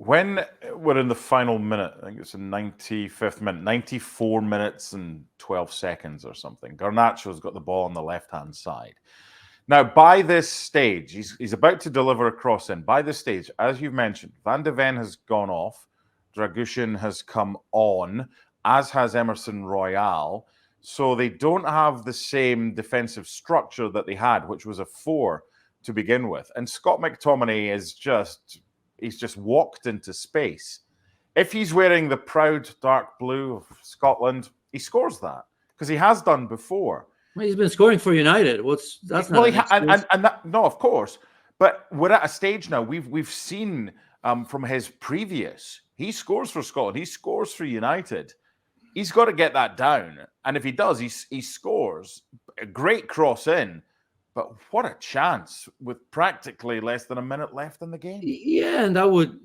when we're in the final minute, I think it's the 95th minute, 94 minutes and 12 seconds or something. Garnacho's got the ball on the left-hand side. Now, by this stage, he's about to deliver a cross in. By this stage, as you've mentioned, Van de Ven has gone off. Dragushin has come on, as has Emerson Royale. So they don't have the same defensive structure that they had, which was a 4 to begin with. And Scott McTominay he's just walked into space. If he's wearing the proud dark blue of Scotland, he scores that because he has done before. Well, he's been scoring for United. That's not an excuse. And that, no, of course. But we're at a stage now. We've seen from his previous, he scores for Scotland. He scores for United. He's got to get that down. And if he does, he scores. A great cross in. But what a chance with practically less than a minute left in the game. Yeah, and that would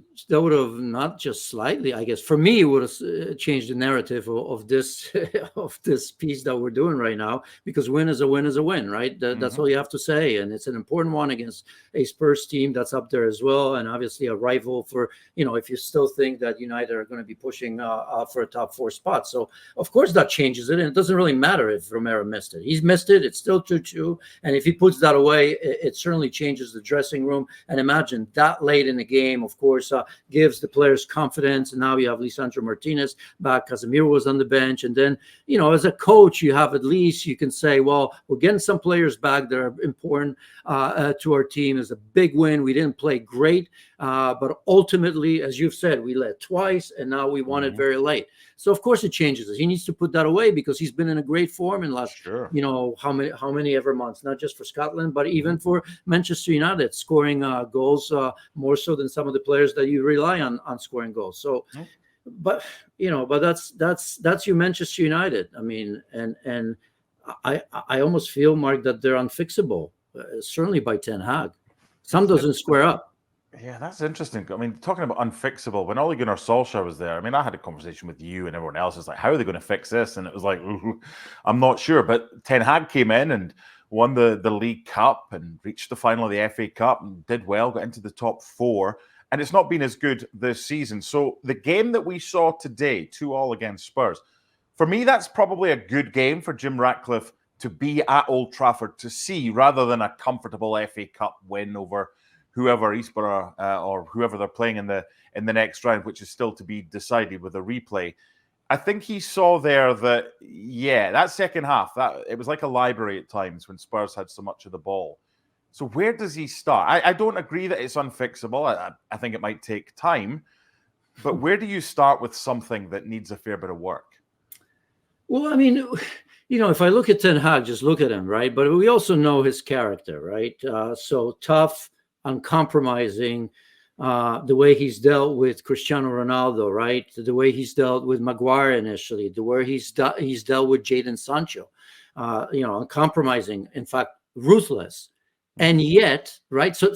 have not just slightly, I guess, for me, it would have changed the narrative of this of this piece that we're doing right now, because win is a win is a win, right? That's all you have to say. And it's an important one against a Spurs team that's up there as well. And obviously a rival for, if you still think that United are going to be pushing for a top 4 spot. So, of course, that changes it. And it doesn't really matter if Romero missed it. He's missed it. It's still 2-2. And if he puts that away, it certainly changes the dressing room. And imagine that late in the game, of course, gives the players confidence. And now you have Lisandro Martinez back. Casemiro was on the bench. And then, as a coach, you have at least you can say, well, we're getting some players back that are important to our team. It's a big win. We didn't play great. But ultimately, as you've said, we led twice and now we won it very late. So, of course, it changes us. He needs to put that away because he's been in a great form in the last, how many ever months, not just for Scotland, but even for Manchester United, scoring goals more so than some of the players that you rely on scoring goals. So, but that's you, Manchester United. I mean, and I almost feel, Mark, that they're unfixable, certainly by Ten Hag. Some doesn't square up. Yeah, that's interesting. I mean, talking about unfixable, when Ole Gunnar Solskjaer was there, I mean, I had a conversation with you and everyone else. It's like, how are they going to fix this? And it was like, I'm not sure. But Ten Hag came in and won the League Cup and reached the final of the FA Cup and did well, got into the top 4. And it's not been as good this season. So the game that we saw today, 2-2 against Spurs, for me, that's probably a good game for Jim Ratcliffe to be at Old Trafford to see, rather than a comfortable FA Cup win over whoever, Eastborough or whoever they're playing in the next round, which is still to be decided with a replay. I think he saw there that, that second half, that it was like a library at times when Spurs had so much of the ball. So where does he start? I don't agree that it's unfixable. I think it might take time. But where do you start with something that needs a fair bit of work? Well, I mean, if I look at Ten Hag, just look at him, right? But we also know his character, right? So tough, uncompromising, the way he's dealt with Cristiano Ronaldo, right? The way he's dealt with Maguire initially, the way he's dealt with Jadon Sancho, uncompromising, in fact, ruthless. And yet, right, so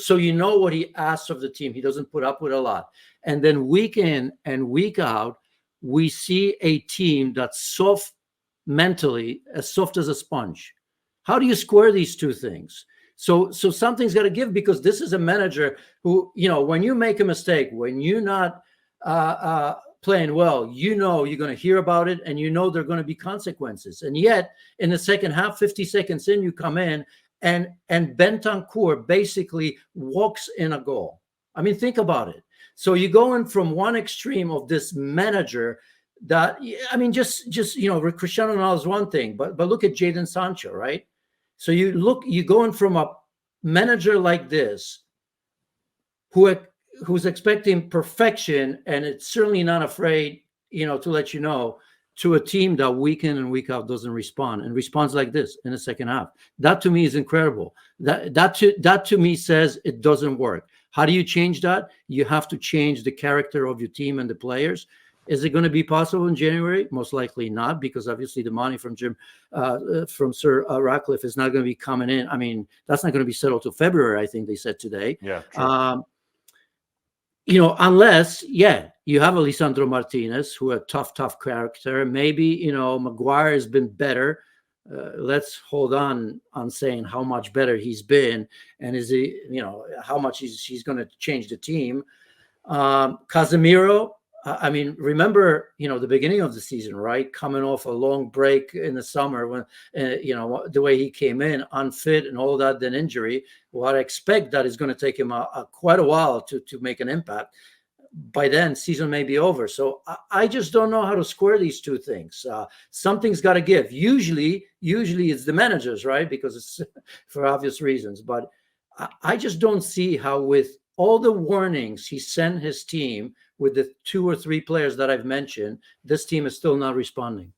what he asks of the team. He doesn't put up with a lot. And then week in and week out, we see a team that's soft mentally, as soft as a sponge. How do you square these two things? So something's got to give, because this is a manager who, when you make a mistake, when you're not playing well, you're going to hear about it, and there are going to be consequences. And yet, in the second half, 50 seconds in, you come in, and Bentancur basically walks in a goal. I mean, think about it. So you're going from one extreme of this manager that, I mean, just Cristiano Ronaldo is one thing, but look at Jadon Sancho, right? So you're going from a manager like this, who's expecting perfection, and it's certainly not afraid, to let you know, to a team that week in and week out doesn't respond, and responds like this in the second half. That to me is incredible. That to me says it doesn't work. How do you change that? You have to change the character of your team and the players. Is it going to be possible in January? Most likely not, because obviously the money from Sir Ratcliffe is not going to be coming in. I mean, that's not going to be settled till February, I think they said today. Yeah, true. Unless, you have Lisandro Martinez, who a tough character. Maybe, Maguire has been better. Let's hold on saying how much better he's been, and is he, how much he's going to change the team. Casemiro, I mean, remember, the beginning of the season, right? Coming off a long break in the summer when, the way he came in, unfit and all that, then injury. Well, I expect that is going to take him quite a while to make an impact. By then, season may be over. So I just don't know how to square these two things. Something's got to give. Usually it's the managers, right? Because it's for obvious reasons. But I just don't see how, with all the warnings he sent his team with the 2 or 3 players that I've mentioned, this team is still not responding.